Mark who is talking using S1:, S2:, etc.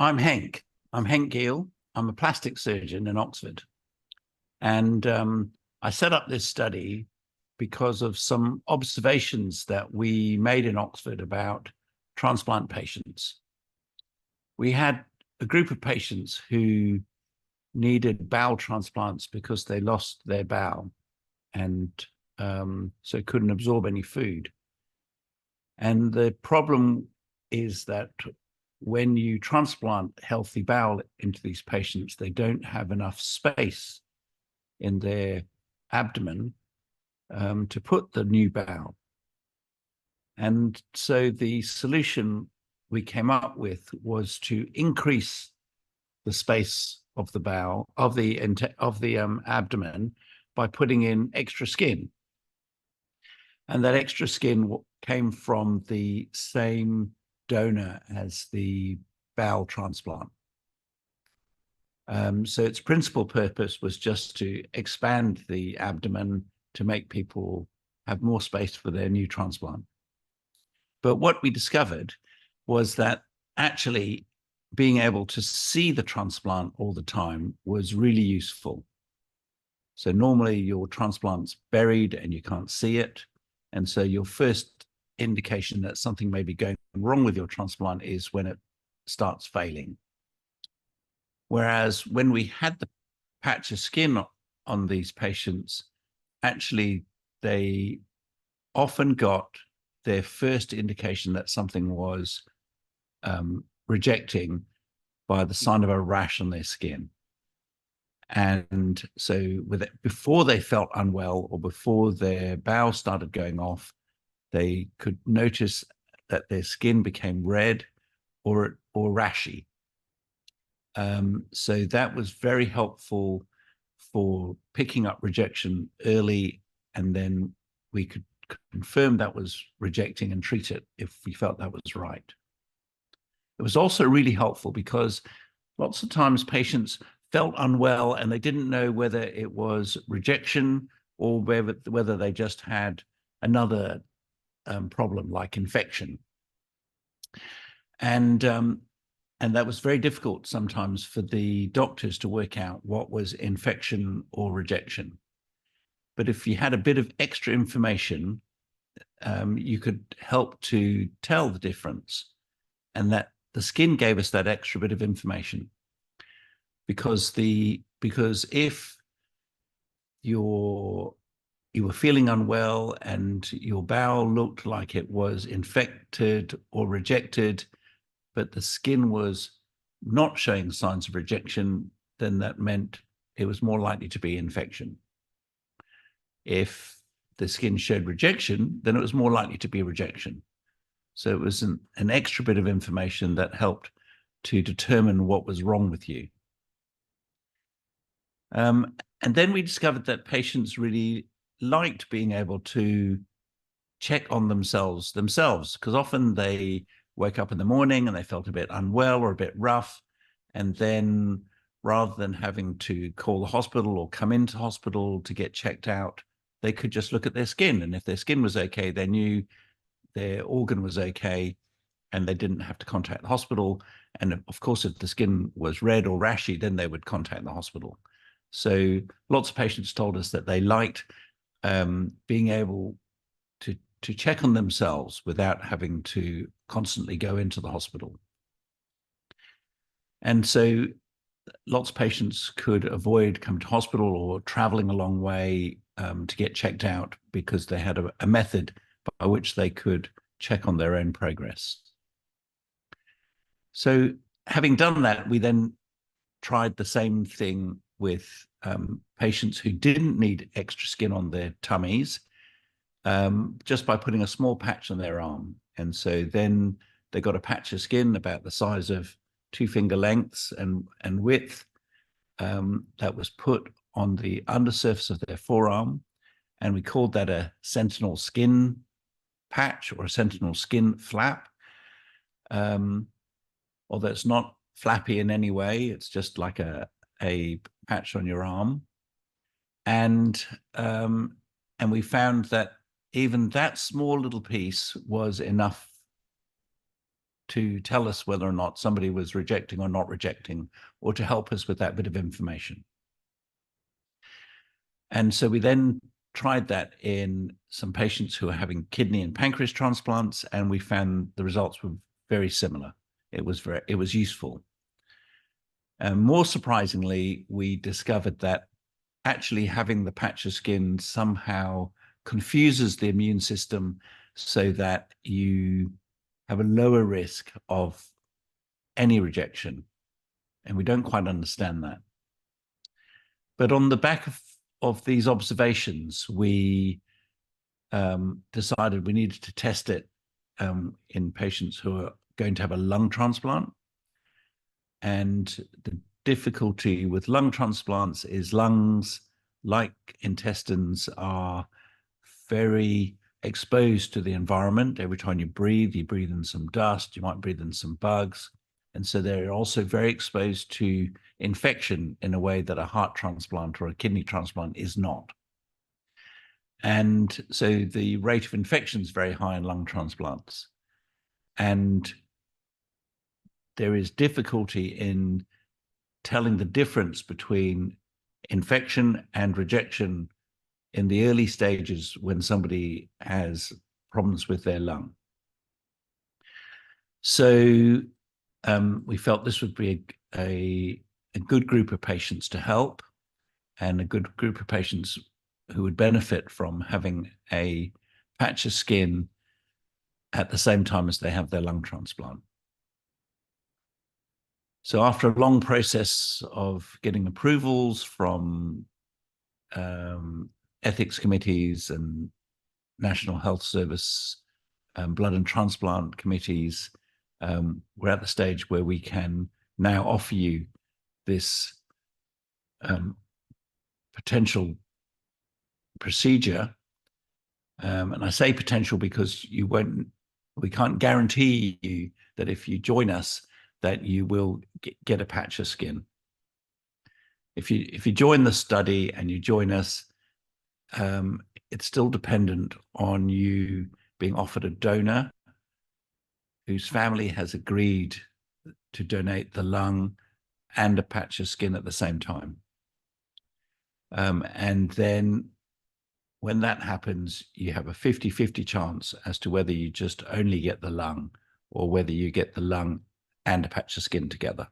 S1: I'm Henk. I'm Henk Giele. I'm a plastic surgeon in Oxford. And I set up this study because of some observations that we made in Oxford about transplant patients. We had a group of patients who needed bowel transplants because they lost their bowel and so couldn't absorb any food. And the problem is that when you transplant healthy bowel into these patients, they don't have enough space in their abdomen to put the new bowel. And so the solution we came up with was to increase the space of the bowel of the abdomen by putting in extra skin. And that extra skin came from the same donor as the bowel transplant. So its principal purpose was just to expand the abdomen to make people have more space for their new transplant. But what we discovered was that actually being able to see the transplant all the time was really useful. So normally your transplant's buried and you can't see it. And so your first indication that something may be going wrong with your transplant is when it starts failing. Whereas when we had the patch of skin on these patients, actually they often got their first indication that something was rejecting by the sign of a rash on their skin. And so before they felt unwell or before their bowel started going off, they could notice that their skin became red or rashy. So that was very helpful for picking up rejection early, and then we could confirm that was rejecting and treat it if we felt that was right. It was also really helpful because lots of times patients felt unwell and they didn't know whether it was rejection or whether they just had another problem like infection. And that was very difficult sometimes for the doctors to work out what was infection or rejection. But if you had a bit of extra information, you could help to tell the difference. And that the skin gave us that extra bit of information. Because if you were feeling unwell and your bowel looked like it was infected or rejected, but the skin was not showing signs of rejection, then that meant it was more likely to be infection. If the skin showed rejection, then it was more likely to be rejection. So it was an extra bit of information that helped to determine what was wrong with you. And then we discovered that patients really liked being able to check on themselves, because often they wake up in the morning and they felt a bit unwell or a bit rough. And then rather than having to call the hospital or come into hospital to get checked out, they could just look at their skin. And if their skin was okay, they knew their organ was okay and they didn't have to contact the hospital. And of course, if the skin was red or rashy, then they would contact the hospital. So lots of patients told us that they liked being able to check on themselves without having to constantly go into the hospital. And so lots of patients could avoid coming to hospital or traveling a long way to get checked out because they had a method by which they could check on their own progress. So having done that, we then tried the same thing with patients who didn't need extra skin on their tummies, just by putting a small patch on their arm. And so then they got a patch of skin about the size of 2 finger lengths and width that was put on the undersurface of their forearm. And we called that a sentinel skin patch or a sentinel skin flap. Although it's not flappy in any way, it's just like a patch on your arm. And we found that even that small little piece was enough to tell us whether or not somebody was rejecting or not rejecting, or to help us with that bit of information. And so we then tried that in some patients who are having kidney and pancreas transplants, and we found the results were very similar. It was useful. And more surprisingly, we discovered that actually having the patch of skin somehow confuses the immune system so that you have a lower risk of any rejection. And we don't quite understand that. But on the back of these observations, we decided we needed to test it in patients who are going to have a lung transplant. And the difficulty with lung transplants is lungs, like intestines, are very exposed to the environment. Every time you breathe in some dust, you might breathe in some bugs. And so they're also very exposed to infection in a way that a heart transplant or a kidney transplant is not. And so the rate of infection is very high in lung transplants. And there is difficulty in telling the difference between infection and rejection in the early stages when somebody has problems with their lung. So we felt this would be a good group of patients to help, and a good group of patients who would benefit from having a patch of skin at the same time as they have their lung transplant. So after a long process of getting approvals from ethics committees and National Health Service, blood and transplant committees, we're at the stage where we can now offer you this potential procedure. And I say potential because we can't guarantee you that if you join us, that you will get a patch of skin. If you join the study and you join us, it's still dependent on you being offered a donor whose family has agreed to donate the lung and a patch of skin at the same time. And then when that happens, you have a 50-50 chance as to whether you just only get the lung or whether you get the lung and a patch of skin together.